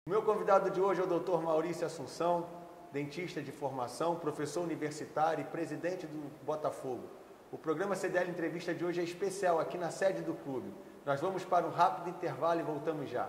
O meu convidado de hoje é o Dr. Maurício Assunção, dentista de formação, professor universitário e presidente do Botafogo. O programa CDL Entrevista de hoje é especial aqui na sede do clube. Nós vamos para um rápido intervalo e voltamos já.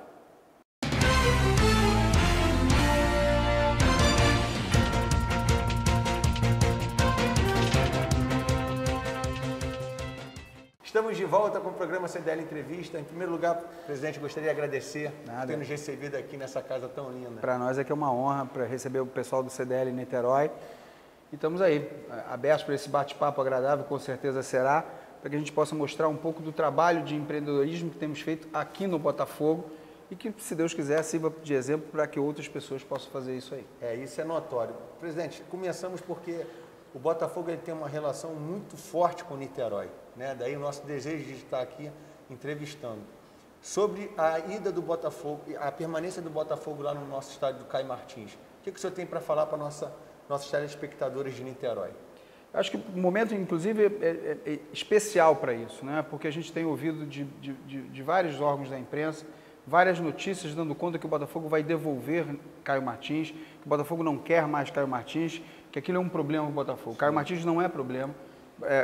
Estamos de volta com o programa CDL Entrevista. Em primeiro lugar, presidente, gostaria de agradecer por ter nos recebido aqui nessa casa tão linda. Para nós é que é uma honra para receber o pessoal do CDL Niterói. E estamos aí, abertos para esse bate-papo agradável, com certeza será, para que a gente possa mostrar um pouco do trabalho de empreendedorismo que temos feito aqui no Botafogo e que, se Deus quiser, sirva de exemplo para que outras pessoas possam fazer isso aí. Isso é notório. Presidente, começamos porque o Botafogo ele tem uma relação muito forte com o Niterói, né? Daí o nosso desejo de estar aqui entrevistando. Sobre a ida do Botafogo, a permanência do Botafogo lá no nosso estádio do Caio Martins, o que o senhor tem para falar para nossos telespectadores de Niterói? Acho que o momento, inclusive, é especial para isso, né? Porque a gente tem ouvido de vários órgãos da imprensa, várias notícias dando conta que o Botafogo vai devolver Caio Martins, que o Botafogo não quer mais Caio Martins, que aquilo é um problema para o Botafogo. Caio Martins não é problema.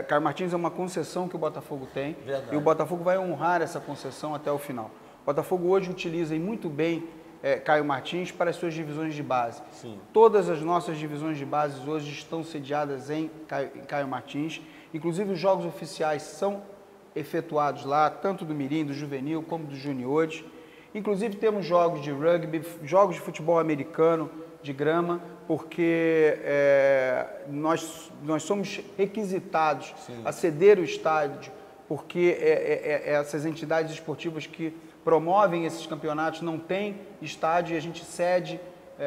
Caio Martins é uma concessão que o Botafogo tem. Verdade. E o Botafogo vai honrar essa concessão até o final. O Botafogo hoje utiliza muito bem Caio Martins para as suas divisões de base. Sim. Todas as nossas divisões de base hoje estão sediadas em Caio Martins. Inclusive os jogos oficiais são efetuados lá, tanto do Mirim, do Juvenil, como dos juniores. Inclusive temos jogos de rugby, jogos de futebol americano, de grama, porque nós somos requisitados a ceder o estádio, porque essas entidades esportivas que promovem esses campeonatos não têm estádio e a gente cede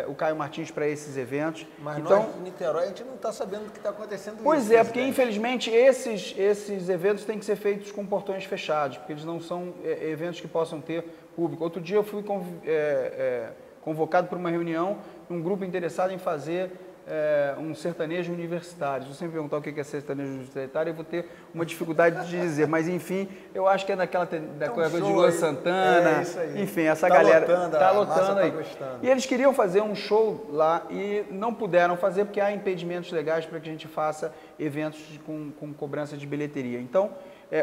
o Caio Martins para esses eventos. Mas então, nós, Niterói, a gente não está sabendo o que está acontecendo. Pois é, porque infelizmente esses eventos têm que ser feitos com portões fechados, porque eles não são eventos que possam ter público. Outro dia eu fui convocado para uma reunião, um grupo interessado em fazer um sertanejo universitário. Se você me perguntar o que é sertanejo universitário, eu vou ter uma dificuldade de dizer, mas enfim, eu acho que é daquela coisa de Luan Santana, enfim, essa galera está lotando aí. E eles queriam fazer um show lá e não puderam fazer porque há impedimentos legais para que a gente faça eventos com cobrança de bilheteria. Então,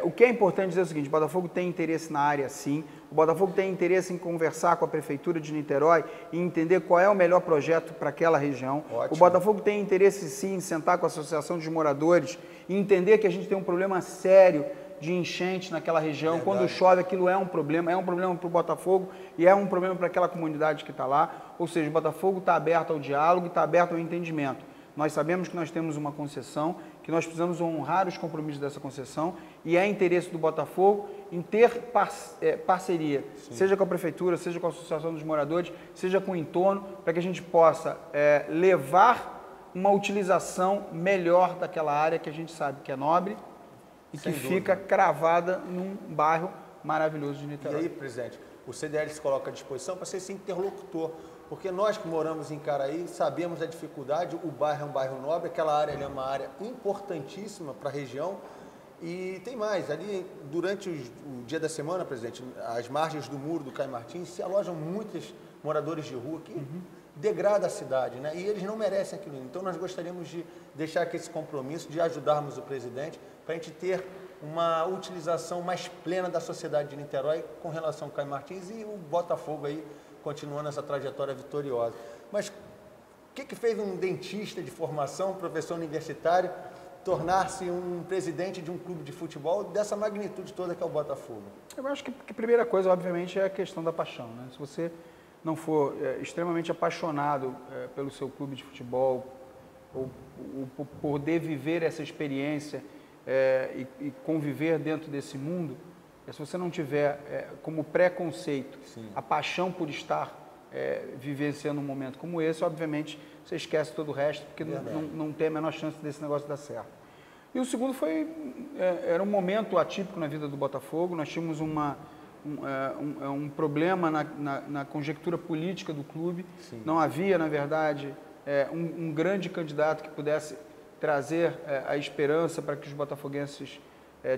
o que é importante dizer é o seguinte: o Botafogo tem interesse na área, sim. O Botafogo tem interesse em conversar com a Prefeitura de Niterói e entender qual é o melhor projeto para aquela região. Ótimo. O Botafogo tem interesse, sim, em sentar com a Associação dos Moradores e entender que a gente tem um problema sério de enchente naquela região. Verdade. Quando chove, aquilo é um problema para o Botafogo e é um problema para aquela comunidade que está lá. Ou seja, o Botafogo está aberto ao diálogo, está aberto ao entendimento. Nós sabemos que nós temos uma concessão, que nós precisamos honrar os compromissos dessa concessão e é interesse do Botafogo em ter parceria, seja com a Prefeitura, seja com a Associação dos Moradores, seja com o entorno, para que a gente possa levar uma utilização melhor daquela área que a gente sabe que é nobre e que fica cravada num bairro maravilhoso de Niterói. E aí, presidente, o CDL se coloca à disposição para ser esse interlocutor, porque nós que moramos em Caraí sabemos a dificuldade, o bairro é um bairro nobre, aquela área é uma área importantíssima para a região e tem mais, ali durante o dia da semana, presidente, as margens do muro do Caio Martins se alojam muitos moradores de rua que degrada a cidade, né? E eles não merecem aquilo. Então nós gostaríamos de deixar aqui esse compromisso de ajudarmos o presidente para a gente ter uma utilização mais plena da sociedade de Niterói com relação ao Caio Martins e o Botafogo aí continuando essa trajetória vitoriosa. Mas o que fez um dentista de formação, professor universitário, tornar-se um presidente de um clube de futebol dessa magnitude toda que é o Botafogo? Eu acho que a primeira coisa, obviamente, é a questão da paixão, né? Se você não for extremamente apaixonado pelo seu clube de futebol ou por poder viver essa experiência e conviver dentro desse mundo, se você não tiver como preconceito a paixão por estar vivenciando um momento como esse, obviamente você esquece todo o resto, porque não tem a menor chance desse negócio dar certo. E o segundo era um momento atípico na vida do Botafogo. Nós tínhamos um problema na conjectura política do clube. Sim. Não havia, na verdade, um grande candidato que pudesse trazer a esperança para que os botafoguenses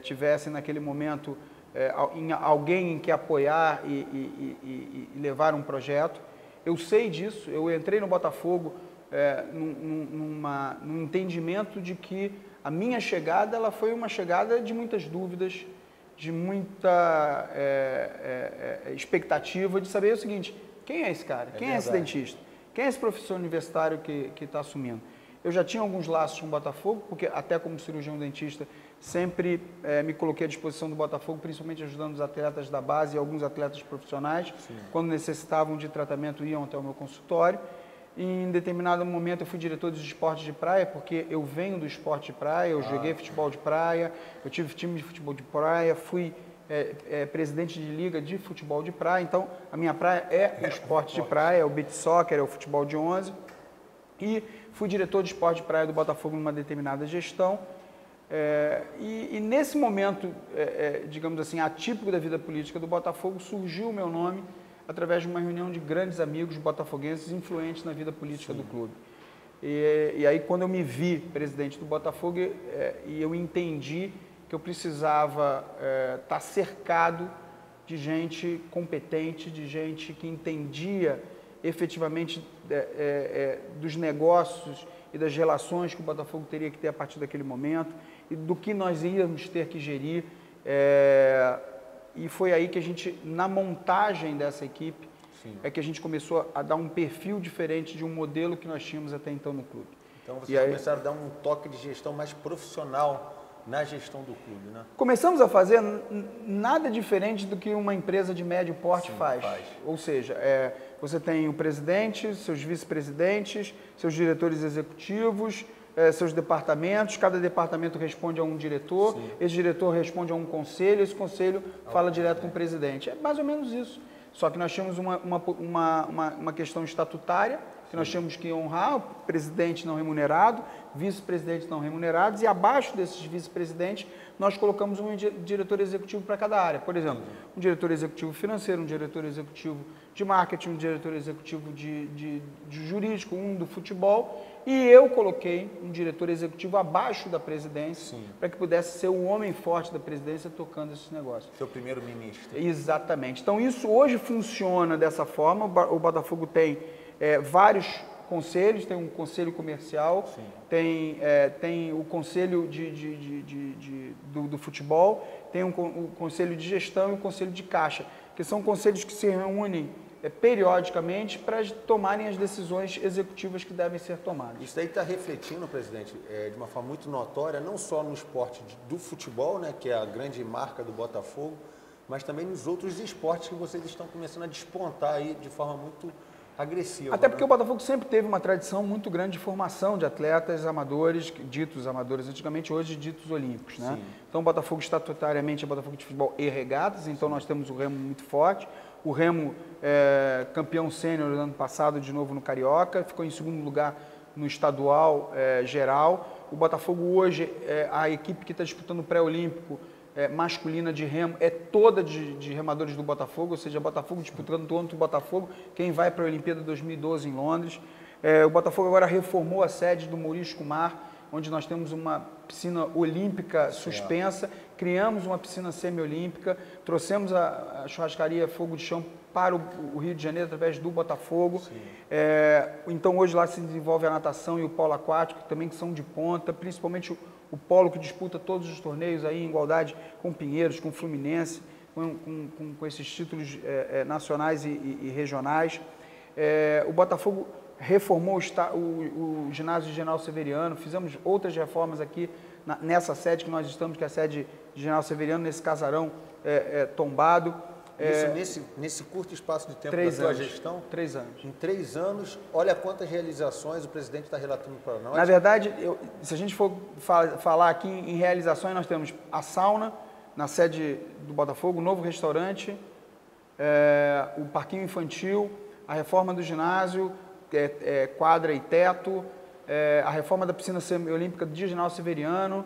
tivessem naquele momento alguém em que apoiar e levar um projeto. eu sei disso, eu entrei no Botafogo num entendimento de que a minha chegada ela foi uma chegada de muitas dúvidas, de muita expectativa de saber o seguinte, quem é esse cara? Quem é esse dentista? Quem é esse professor universitário que está assumindo? Eu já tinha alguns laços com o Botafogo, porque até como cirurgião dentista, sempre me coloquei à disposição do Botafogo, principalmente ajudando os atletas da base e alguns atletas profissionais. Sim. Quando necessitavam de tratamento, iam até o meu consultório. E em determinado momento eu fui diretor dos esportes de praia, porque eu venho do esporte de praia, eu joguei futebol de praia, eu tive time de futebol de praia, fui presidente de liga de futebol de praia, então a minha praia é o esporte de praia, é o beach soccer, é o futebol de 11. E fui diretor de esporte de praia do Botafogo numa determinada gestão. E nesse momento, digamos assim, atípico da vida política do Botafogo, surgiu o meu nome através de uma reunião de grandes amigos botafoguenses influentes na vida política do clube. E aí, quando eu me vi presidente do Botafogo, e eu entendi que eu precisava estar cercado de gente competente, de gente que entendia efetivamente dos negócios e das relações que o Botafogo teria que ter a partir daquele momento e do que nós íamos ter que gerir. E foi aí que a gente, na montagem dessa equipe, sim, que a gente começou a dar um perfil diferente de um modelo que nós tínhamos até então no clube. Então vocês começaram a dar um toque de gestão mais profissional na gestão do clube, né? Começamos a fazer nada diferente do que uma empresa de médio porte faz. Ou seja, você tem o presidente, seus vice-presidentes, seus diretores executivos, seus departamentos, cada departamento responde a um diretor, sim, esse diretor responde a um conselho, esse conselho fala direto com o presidente. É mais ou menos isso. Só que nós tínhamos uma questão estatutária, que nós tínhamos que honrar, o presidente não remunerado, vice-presidentes não remunerados, e abaixo desses vice-presidentes nós colocamos um diretor executivo para cada área. Por exemplo, um diretor executivo financeiro, um diretor executivo de marketing, um diretor executivo de jurídico, um do futebol, e eu coloquei um diretor executivo abaixo da presidência, para que pudesse ser o homem forte da presidência tocando esses negócios. Seu primeiro-ministro. Exatamente. Então isso hoje funciona dessa forma, o Botafogo tem vários conselhos, tem um conselho comercial, tem o conselho do futebol, tem o conselho de gestão e o conselho de caixa, que são conselhos que se reúnem periodicamente para tomarem as decisões executivas que devem ser tomadas. Isso daí está refletindo, presidente, de uma forma muito notória, não só no esporte do futebol, né, que é a grande marca do Botafogo, mas também nos outros esportes que vocês estão começando a despontar aí de forma muito agressiva. Até porque o Botafogo sempre teve uma tradição muito grande de formação de atletas amadores, ditos amadores antigamente, hoje ditos olímpicos, né? Então o Botafogo estatutariamente é Botafogo de futebol e regatas, então nós temos o remo muito forte, o remo campeão sênior no ano passado, de novo no Carioca, ficou em segundo lugar no estadual geral. O Botafogo hoje, a equipe que está disputando o pré-olímpico masculina de remo é toda de remadores do Botafogo, ou seja, Botafogo disputando contra o Botafogo, quem vai para a Olimpíada 2012 em Londres. O Botafogo agora reformou a sede do Maurício Kumar, onde nós temos uma piscina olímpica suspensa, criamos uma piscina semiolímpica, trouxemos a churrascaria Fogo de Chão para o Rio de Janeiro através do Botafogo. Então hoje lá se desenvolve a natação e o polo aquático, também que são de ponta, principalmente o polo que disputa todos os torneios aí em igualdade com Pinheiros, com Fluminense, com esses títulos nacionais e regionais. O Botafogo reformou o ginásio de General Severiano, fizemos outras reformas aqui nessa sede que nós estamos, que é a sede de General Severiano, nesse casarão tombado. Isso nesse curto espaço de tempo da sua gestão? 3 anos. Em 3 anos, olha quantas realizações o presidente está relatando para nós. Na verdade, se a gente for falar aqui em realizações, nós temos a sauna na sede do Botafogo, o novo restaurante, o parquinho infantil, a reforma do ginásio, quadra e teto, a reforma da piscina semiolímpica de General Severiano,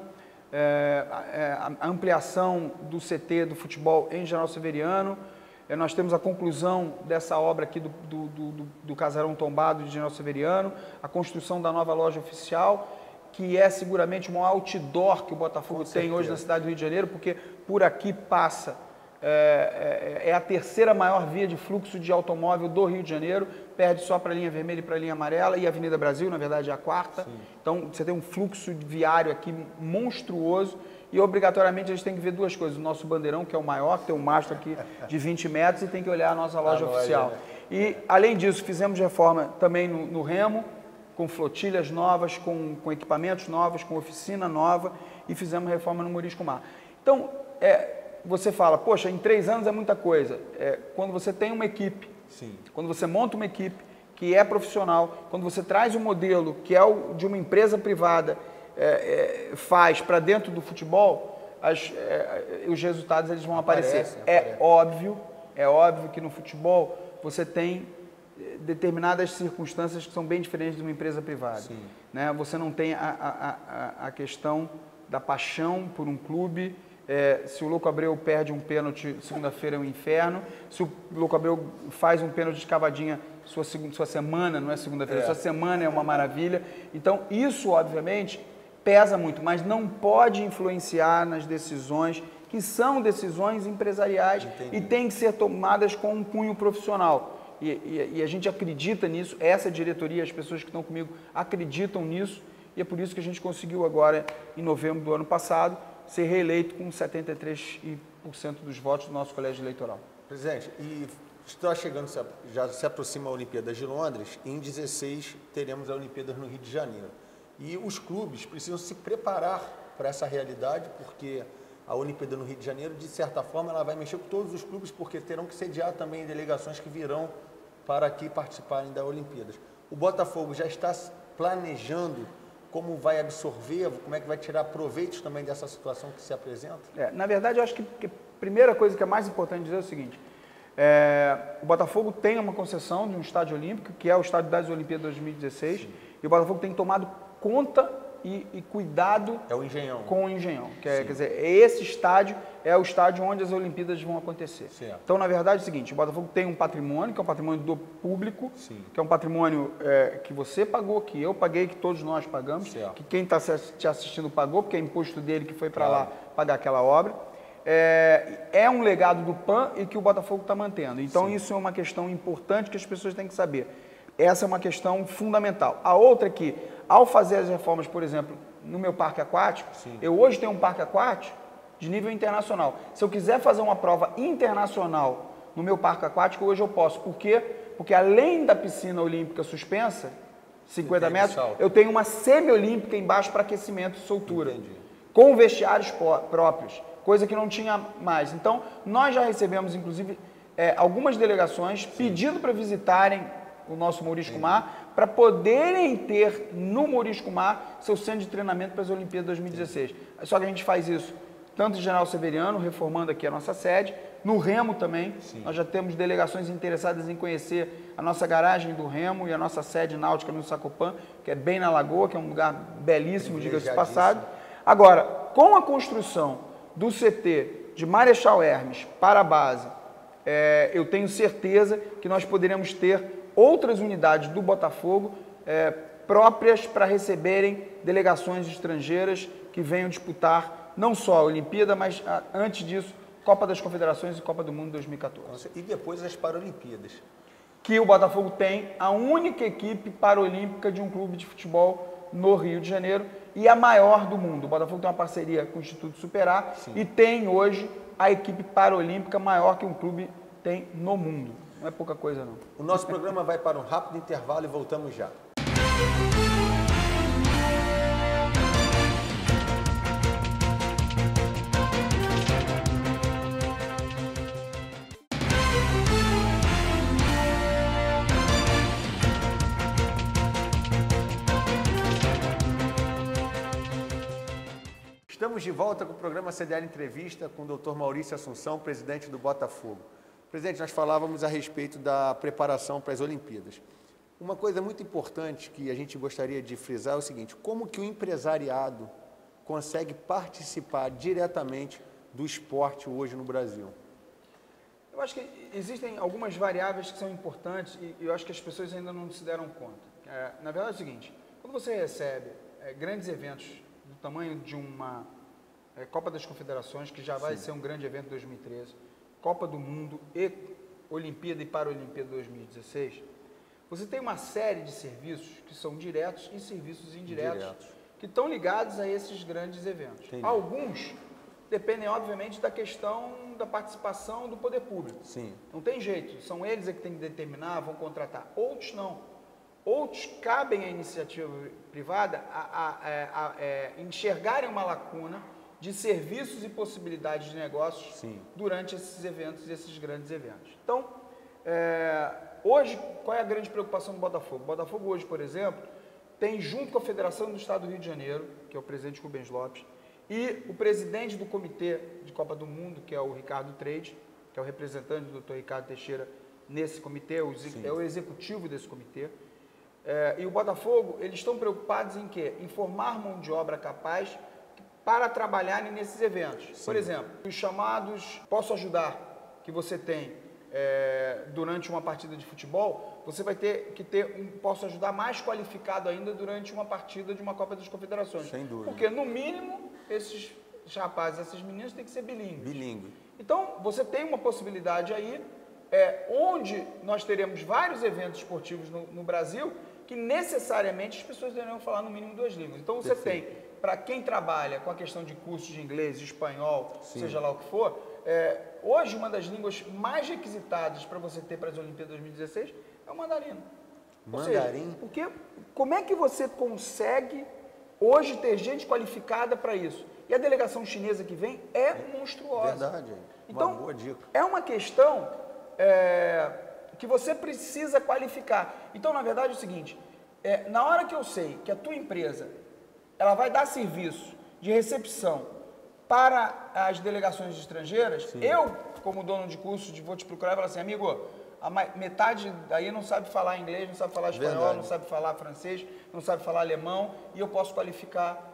a ampliação do CT do futebol em General Severiano. Nós temos a conclusão dessa obra aqui do casarão tombado de General Severiano, a construção da nova loja oficial, que é seguramente um outdoor que o Botafogo tem hoje na cidade do Rio de Janeiro, porque por aqui passa é a terceira maior via de fluxo de automóvel do Rio de Janeiro, perde só para a linha vermelha e para a linha amarela, e a Avenida Brasil, na verdade, é a quarta. Sim. Então, você tem um fluxo viário aqui monstruoso, e obrigatoriamente a gente tem que ver duas coisas: o nosso bandeirão, que é o maior, que tem um mastro aqui de 20 metros, e tem que olhar a nossa loja oficial. E, além disso, fizemos reforma também no Remo, com flotilhas novas, com equipamentos novos, com oficina nova, e fizemos reforma no Morisco Mar. Então, você fala, poxa, em 3 anos é muita coisa. Quando você tem uma equipe, sim, quando você monta uma equipe que é profissional, quando você traz um modelo que é o de uma empresa privada, faz para dentro do futebol, os resultados eles vão aparecer. É óbvio que no futebol você tem determinadas circunstâncias que são bem diferentes de uma empresa privada. Sim. Né? Você não tem a questão da paixão por um clube. Se o Louco Abreu perde um pênalti, segunda-feira é um inferno. Se o Louco Abreu faz um pênalti de cavadinha, sua semana, não é segunda-feira, sua semana é uma maravilha. Então, isso, obviamente, pesa muito, mas não pode influenciar nas decisões, que são decisões empresariais. Entendi. E têm que ser tomadas com um cunho profissional. E a gente acredita nisso, essa diretoria, as pessoas que estão comigo acreditam nisso, e é por isso que a gente conseguiu agora, em novembro do ano passado, ser reeleito com 73% dos votos do nosso colégio eleitoral. Presidente, e está chegando, já se aproxima a Olimpíadas de Londres, e em 16 teremos a Olimpíadas no Rio de Janeiro. E os clubes precisam se preparar para essa realidade, porque a Olimpíada no Rio de Janeiro, de certa forma, ela vai mexer com todos os clubes, porque terão que sediar também delegações que virão para aqui participarem da Olimpíadas. O Botafogo já está planejando como vai absorver, como é que vai tirar proveitos também dessa situação que se apresenta? Na verdade, eu acho que a primeira coisa que é mais importante dizer é o seguinte: o Botafogo tem uma concessão de um estádio olímpico, que é o estádio das Olimpíadas 2016, sim, e o Botafogo tem tomado conta e cuidado com o Engenhão. Quer dizer, esse estádio é o estádio onde as Olimpíadas vão acontecer. Certo. Então, na verdade, é o seguinte: o Botafogo tem um patrimônio, que é um patrimônio do público, sim, que é um patrimônio que você pagou, que eu paguei, que todos nós pagamos, certo, que quem está te assistindo pagou, porque é imposto dele que foi para lá pagar aquela obra. É um legado do PAN e que o Botafogo está mantendo. Então, sim, isso é uma questão importante que as pessoas têm que saber. Essa é uma questão fundamental. A outra é que, ao fazer as reformas, por exemplo, no meu parque aquático, sim, eu hoje tenho um parque aquático de nível internacional. Se eu quiser fazer uma prova internacional no meu parque aquático, hoje eu posso. Por quê? Porque além da piscina olímpica suspensa, 50 metros, eu tenho uma semi-olímpica embaixo para aquecimento e soltura. Entendi. Com vestiários próprios, coisa que não tinha mais. Então, nós já recebemos, inclusive, algumas delegações, sim, pedindo para visitarem o nosso Morisco Mar, para poderem ter no Morisco Mar seu centro de treinamento para as Olimpíadas 2016. Só que a gente faz isso tanto em General Severiano, reformando aqui a nossa sede, no Remo também. Sim. Nós já temos delegações interessadas em conhecer a nossa garagem do Remo e a nossa sede náutica no Sacopã, que é bem na Lagoa, que é um lugar belíssimo, diga-se passado. Agora, com a construção do CT de Marechal Hermes para a base, eu tenho certeza que nós poderemos ter outras unidades do Botafogo próprias para receberem delegações estrangeiras que venham disputar não só a Olimpíada, mas antes disso, Copa das Confederações e Copa do Mundo 2014. E depois as Paralimpíadas. Que o Botafogo tem a única equipe paralímpica de um clube de futebol no Rio de Janeiro e a maior do mundo. O Botafogo tem uma parceria com o Instituto Superar, sim, e tem hoje a equipe paralímpica maior que um clube tem no mundo. Não é pouca coisa, não. O nosso programa vai para um rápido intervalo e voltamos já. Estamos de volta com o programa CDL Entrevista com o Dr. Maurício Assunção, presidente do Botafogo. Presidente, nós falávamos a respeito da preparação para as Olimpíadas. Uma coisa muito importante que a gente gostaria de frisar é o seguinte: como que o empresariado consegue participar diretamente do esporte hoje no Brasil? Eu acho que existem algumas variáveis que são importantes e eu acho que as pessoas ainda não se deram conta. Na verdade é o seguinte: quando você recebe grandes eventos do tamanho de uma Copa das Confederações, que já vai, sim, ser um grande evento em 2013, Copa do Mundo e Olimpíada e Paralimpíada 2016, você tem uma série de serviços que são diretos e serviços indiretos. Que estão ligados a esses grandes eventos. Entendi. Alguns dependem, obviamente, da questão da participação do poder público. Sim. Não tem jeito, são eles que têm que determinar, vão contratar. Outros não. Outros cabem à iniciativa privada a enxergarem uma lacuna de serviços e possibilidades de negócios Sim. durante esses eventos, esses grandes eventos. Então, hoje, qual é a grande preocupação do Botafogo? O Botafogo hoje, por exemplo, tem junto com a Federação do Estado do Rio de Janeiro, que é o presidente Rubens Lopes, e o presidente do Comitê de Copa do Mundo, que é o Ricardo Trade, que é o representante do Dr. Ricardo Teixeira nesse comitê, é o executivo desse comitê. E o Botafogo, eles estão preocupados em quê? Em formar mão de obra capaz para trabalharem nesses eventos. Sim. Por exemplo, os chamados Posso Ajudar, que você tem durante uma partida de futebol, você vai ter que ter um Posso Ajudar mais qualificado ainda durante uma partida de uma Copa das Confederações. Sem dúvida. Porque, no mínimo, esses rapazes, essas meninas têm que ser bilíngues. Bilíngue. Então, você tem uma possibilidade aí, onde nós teremos vários eventos esportivos no Brasil, que necessariamente as pessoas deveriam falar no mínimo 2 línguas. Então, você tem, para quem trabalha com a questão de cursos de inglês, espanhol, Sim. seja lá o que for, hoje uma das línguas mais requisitadas para você ter para as Olimpíadas 2016 é o mandarim. Mandarim? Porque como é que você consegue hoje ter gente qualificada para isso? E a delegação chinesa que vem é monstruosa. Verdade. Então, uma boa dica. É uma questão que você precisa qualificar. Então, na verdade, é o seguinte, na hora que eu sei que a tua empresa ela vai dar serviço de recepção para as delegações estrangeiras, sim, eu, como dono de curso, vou te procurar e falar assim, amigo, a metade aí não sabe falar inglês, não sabe falar espanhol, verdade, não sabe falar francês, não sabe falar alemão, e eu posso qualificar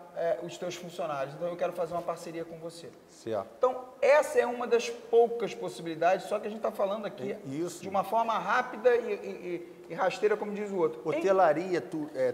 os teus funcionários. Então, eu quero fazer uma parceria com você. Certo. Então, essa é uma das poucas possibilidades, só que a gente está falando aqui de uma forma rápida e rasteira, como diz o outro. Hotelaria,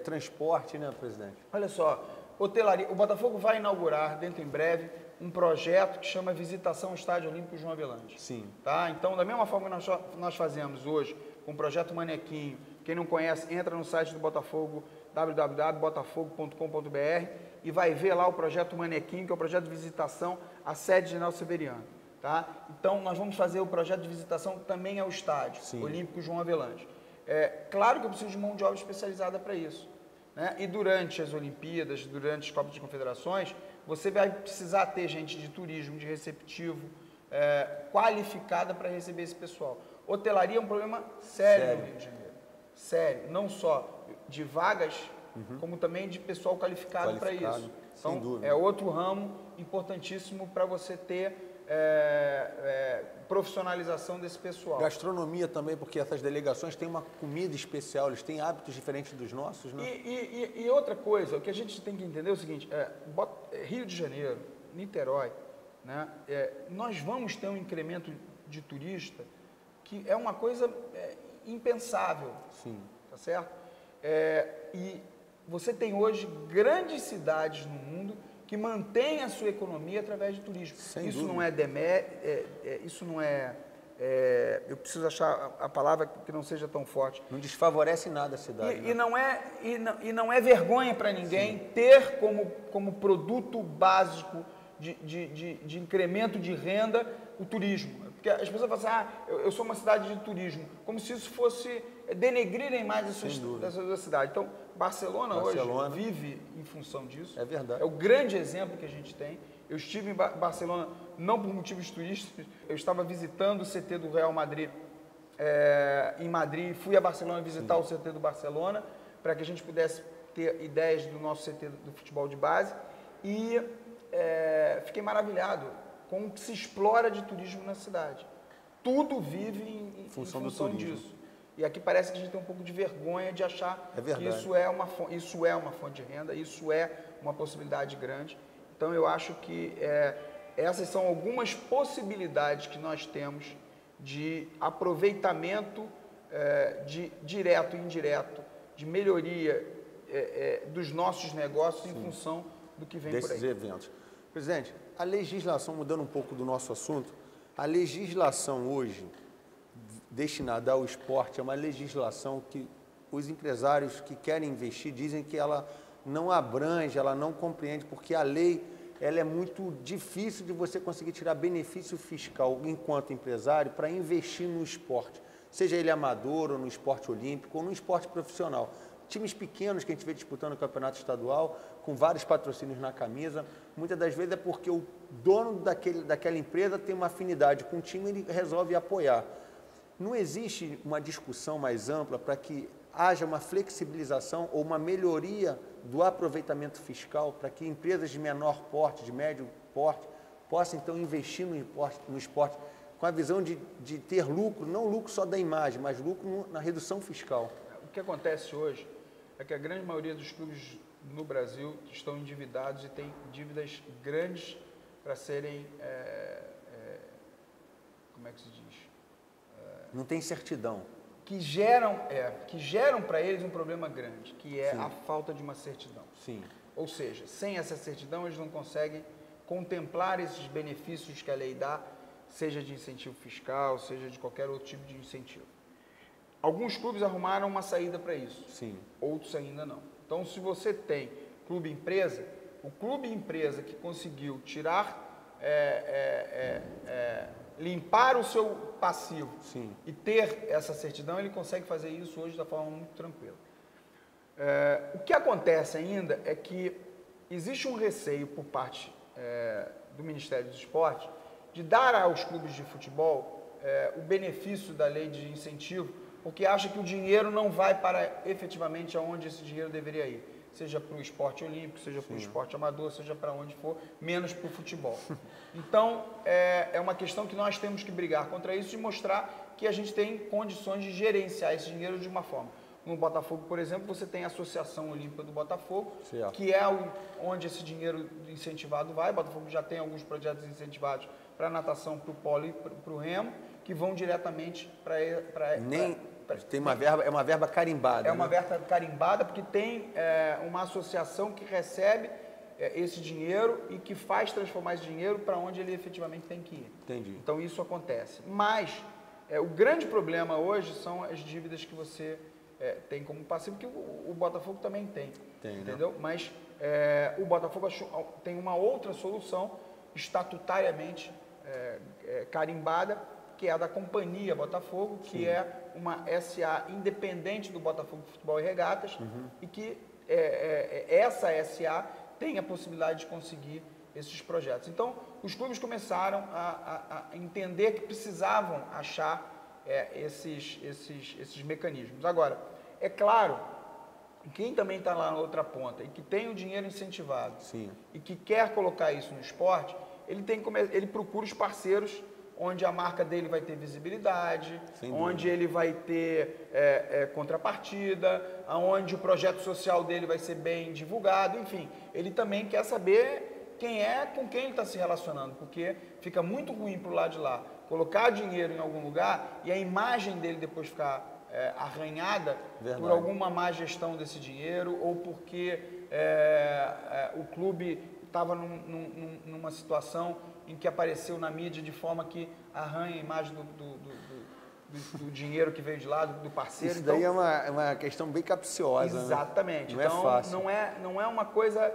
transporte, né, presidente? Olha só, hotelaria. O Botafogo vai inaugurar, dentro em breve, um projeto que chama Visitação ao Estádio Olímpico João Avelange. Sim. Tá? Então, da mesma forma que nós fazemos hoje, com o Projeto Manequinho, quem não conhece, entra no site do Botafogo, www.botafogo.com.br, e vai ver lá o Projeto Manequinho, que é o projeto de visitação à sede de General Severiano. Tá? Então, nós vamos fazer o projeto de visitação também ao estádio, sim, Olímpico João Avelange. Claro que eu preciso de mão de obra especializada para isso, né? E durante as Olimpíadas, durante as Copas de Confederações, você vai precisar ter gente de turismo, de receptivo, qualificada para receber esse pessoal. Hotelaria é um problema sério no Rio de Janeiro. Sério. Não só de vagas, como também de pessoal qualificado para isso. Então, é outro ramo importantíssimo para você ter profissionalização desse pessoal. Gastronomia também, porque essas delegações têm uma comida especial, eles têm hábitos diferentes dos nossos, né? E outra coisa, o que a gente tem que entender é o seguinte, Rio de Janeiro, Niterói, né, nós vamos ter um incremento de turista que é uma coisa impensável. Sim. Tá certo? E você tem hoje grandes cidades no mundo que mantêm a sua economia através de turismo. Sem isso dúvida. Não é isso não é, eu preciso achar a palavra que não seja tão forte. Não desfavorece nada a cidade. E não é vergonha para ninguém, sim, ter como produto básico de incremento de renda o turismo. Porque as pessoas falam assim, eu sou uma cidade de turismo, como se isso fosse denegrirem mais essa cidade. Então, Barcelona hoje vive em função disso. É verdade. É o grande exemplo que a gente tem. Eu estive em Barcelona não por motivos turísticos, eu estava visitando o CT do Real Madrid em Madrid, fui a Barcelona visitar, sim, o CT do Barcelona, para que a gente pudesse ter ideias do nosso CT do futebol de base, e fiquei maravilhado com o que se explora de turismo na cidade. Tudo vive em função disso. E aqui parece que a gente tem um pouco de vergonha de achar que isso é uma fonte de renda, isso é uma possibilidade grande. Então, eu acho que essas são algumas possibilidades que nós temos de aproveitamento de direto e indireto, de melhoria dos nossos negócios, sim, em função do que vem por aí. Desses eventos. Presidente, a legislação, mudando um pouco do nosso assunto, A legislação hoje destinada ao esporte é uma legislação que os empresários que querem investir dizem que ela não abrange, ela não compreende, porque a lei ela é muito difícil de você conseguir tirar benefício fiscal enquanto empresário para investir no esporte, seja ele amador ou no esporte olímpico ou no esporte profissional. Times pequenos que a gente vê disputando o campeonato estadual, com vários patrocínios na camisa, muitas das vezes é porque o dono daquela empresa tem uma afinidade com o time e ele resolve apoiar. Não existe uma discussão mais ampla para que haja uma flexibilização ou uma melhoria do aproveitamento fiscal para que empresas de menor porte, de médio porte, possam então investir no esporte com a visão de ter lucro, não lucro só da imagem, mas lucro na redução fiscal. O que acontece hoje é que a grande maioria dos clubes no Brasil estão endividados e têm dívidas grandes para serem, como é que se diz? Não tem certidão. Que geram para eles um problema grande, que é a falta de uma certidão. Sim. Ou seja, sem essa certidão eles não conseguem contemplar esses benefícios que a lei dá, seja de incentivo fiscal, seja de qualquer outro tipo de incentivo. Alguns clubes arrumaram uma saída para isso, Sim. Outros ainda não. Então, se você tem clube-empresa, o clube-empresa que conseguiu tirar, limpar o seu passivo Sim. e ter essa certidão, ele consegue fazer isso hoje da forma muito tranquila. O que acontece ainda é que existe um receio por parte do Ministério do Esporte de dar aos clubes de futebol o benefício da lei de incentivo, porque acha que o dinheiro não vai para efetivamente aonde esse dinheiro deveria ir, seja para o esporte olímpico, seja para o esporte amador, seja para onde for, menos para o futebol. Então, é uma questão que nós temos que brigar contra isso e mostrar que a gente tem condições de gerenciar esse dinheiro de uma forma. No Botafogo, por exemplo, você tem a Associação Olímpica do Botafogo, que é onde esse dinheiro incentivado vai. O Botafogo já tem alguns projetos incentivados para a natação, para o polo e para o remo, que vão diretamente para... Tem uma verba, é uma verba carimbada. É uma verba carimbada porque tem uma associação que recebe esse dinheiro e que faz transformar esse dinheiro para onde ele efetivamente tem que ir. Entendi. Então isso acontece. Mas o grande problema hoje são as dívidas que você tem como passivo, que o Botafogo também tem. Entendeu? Né? Mas o Botafogo tem uma outra solução estatutariamente carimbada, que é a da Companhia Botafogo, que é uma SA independente do Botafogo Futebol e Regatas, e que essa SA tem a possibilidade de conseguir esses projetos. Então, os clubes começaram a entender que precisavam achar esses mecanismos. Agora, é claro, quem também está lá na outra ponta e que tem o dinheiro incentivado e que quer colocar isso no esporte, ele procura os parceiros onde a marca dele vai ter visibilidade, onde ele vai ter contrapartida, onde o projeto social dele vai ser bem divulgado, enfim. Ele também quer saber com quem ele está se relacionando, porque fica muito ruim para o lado de lá colocar dinheiro em algum lugar e a imagem dele depois ficar arranhada por alguma má gestão desse dinheiro ou porque o clube estava numa situação em que apareceu na mídia de forma que arranha a imagem do dinheiro que veio de lá, do parceiro. Isso daí é uma questão bem capciosa. Exatamente. Né? Então, é fácil. Não é uma coisa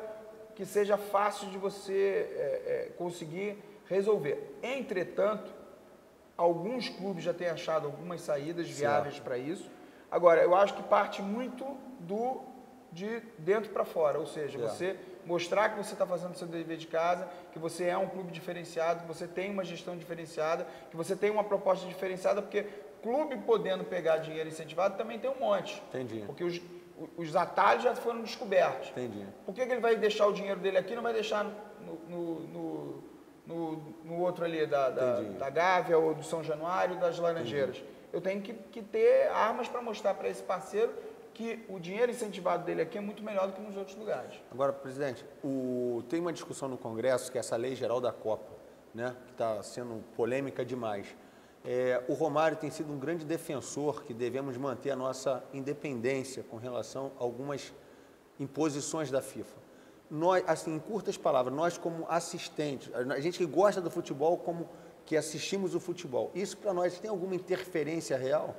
que seja fácil de você conseguir resolver. Entretanto, alguns clubes já têm achado algumas saídas viáveis para isso. Agora, eu acho que parte muito de dentro para fora, ou seja, você mostrar que você está fazendo o seu dever de casa, que você é um clube diferenciado, que você tem uma gestão diferenciada, que você tem uma proposta diferenciada, porque clube podendo pegar dinheiro incentivado também tem um monte. Entendi. Porque os atalhos já foram descobertos. Entendi. Por que ele vai deixar o dinheiro dele aqui e não vai deixar no outro ali da Gávea ou do São Januário, das Laranjeiras? Eu tenho que ter armas para mostrar para esse parceiro que o dinheiro incentivado dele aqui é muito melhor do que nos outros lugares. Agora, presidente, tem uma discussão no Congresso, que é essa lei geral da Copa, né, que está sendo polêmica demais. O Romário tem sido um grande defensor que devemos manter a nossa independência com relação a algumas imposições da FIFA. Nós, assim, em curtas palavras, nós como assistentes, a gente que gosta do futebol como que assistimos o futebol, isso para nós tem alguma interferência real?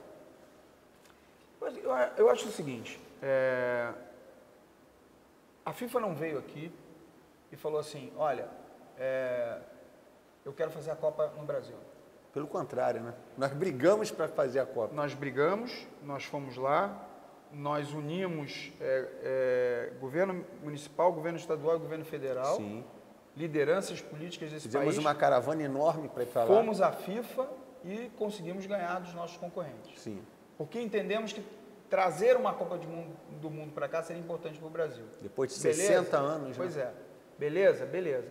Eu acho o seguinte, a FIFA não veio aqui e falou assim, olha, eu quero fazer a Copa no Brasil. Pelo contrário, né? Nós brigamos para fazer a Copa. Nós brigamos, nós fomos lá, nós unimos governo municipal, governo estadual e governo federal, Sim. Lideranças políticas desse país. Fizemos uma caravana enorme para ir para lá. Fomos à FIFA e conseguimos ganhar dos nossos concorrentes. Sim. Porque entendemos que trazer uma Copa do Mundo para cá seria importante para o Brasil. Depois de Beleza? 60 anos. Pois né? é. Beleza? Beleza.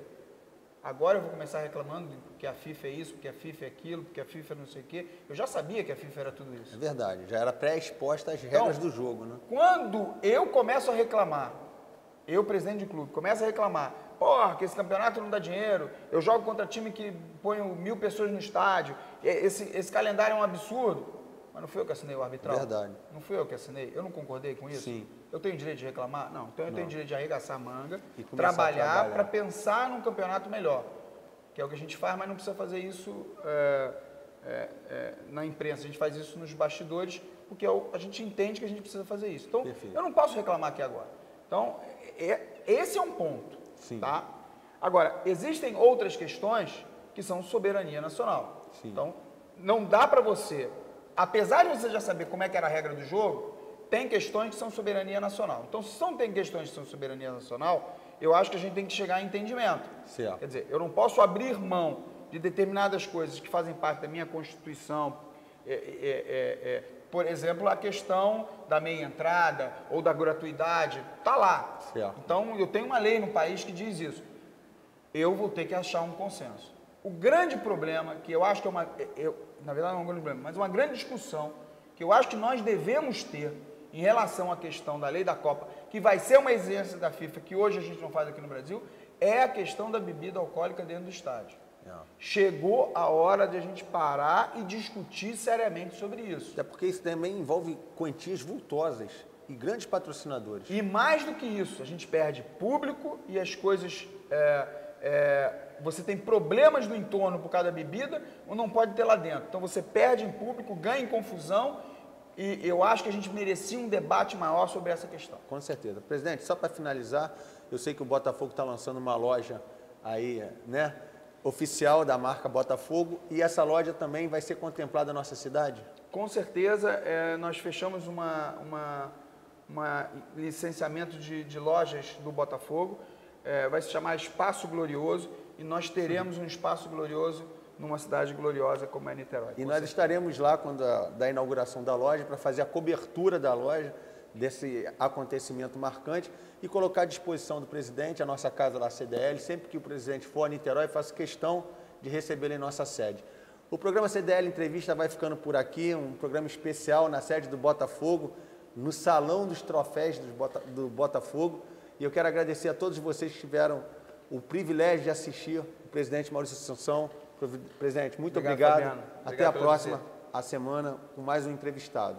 Agora eu vou começar reclamando que a FIFA é isso, porque a FIFA é aquilo, porque a FIFA é não sei o quê. Eu já sabia que a FIFA era tudo isso. É verdade, já era pré-exposta às regras do jogo, né? Quando eu começo a reclamar, eu, presidente de clube, começo a reclamar, porra, que esse campeonato não dá dinheiro, eu jogo contra time que põe 1000 pessoas no estádio, esse calendário é um absurdo. Mas não fui eu que assinei o arbitral? Verdade. Não fui eu que assinei? Eu não concordei com isso? Sim. Eu tenho direito de reclamar? Não. Então eu tenho direito de arregaçar a manga, E começar a trabalhar para pensar num campeonato melhor. Que é o que a gente faz, mas não precisa fazer isso na imprensa. A gente faz isso nos bastidores, porque a gente entende que a gente precisa fazer isso. Então, Perfeito. eu não posso reclamar aqui agora. Então, esse é um ponto. Sim. Tá? Agora, existem outras questões que são soberania nacional. Sim. Então, não dá para você, apesar de você já saber como é que era a regra do jogo, tem questões que são soberania nacional. Então, se não tem questões que são soberania nacional, eu acho que a gente tem que chegar a entendimento. Certo. Quer dizer, eu não posso abrir mão de determinadas coisas que fazem parte da minha Constituição, por exemplo, a questão da meia entrada ou da gratuidade, está lá. Certo. Então, eu tenho uma lei no país que diz isso. Eu vou ter que achar um consenso. O grande problema, que eu acho que na verdade não é um grande problema, mas uma grande discussão, que eu acho que nós devemos ter em relação à questão da lei da Copa, que vai ser uma exigência da FIFA, que hoje a gente não faz aqui no Brasil, é a questão da bebida alcoólica dentro do estádio. Chegou a hora de a gente parar e discutir seriamente sobre isso. Até porque isso também envolve quantias vultosas e grandes patrocinadores. E mais do que isso, a gente perde público e as coisas... você tem problemas no entorno por causa da bebida ou não pode ter lá dentro. Então você perde em público, ganha em confusão e eu acho que a gente merecia um debate maior sobre essa questão. Com certeza. Presidente, só para finalizar, eu sei que o Botafogo está lançando uma loja aí, né, oficial da marca Botafogo, e essa loja também vai ser contemplada na nossa cidade? Com certeza, nós fechamos uma licenciamento de lojas do Botafogo, vai se chamar Espaço Glorioso, e nós teremos um Espaço Glorioso numa cidade gloriosa como é Niterói. E nós estaremos lá quando da inauguração da loja para fazer a cobertura da loja, desse acontecimento marcante, e colocar à disposição do presidente, a nossa casa lá, CDL, sempre que o presidente for a Niterói, faço questão de recebê-lo em nossa sede. O programa CDL Entrevista vai ficando por aqui, um programa especial na sede do Botafogo, no Salão dos Troféus do Botafogo, e eu quero agradecer a todos vocês que tiveram o privilégio de assistir o presidente Maurício Assunção. Presidente, muito obrigado. Até a próxima semana com mais um entrevistado.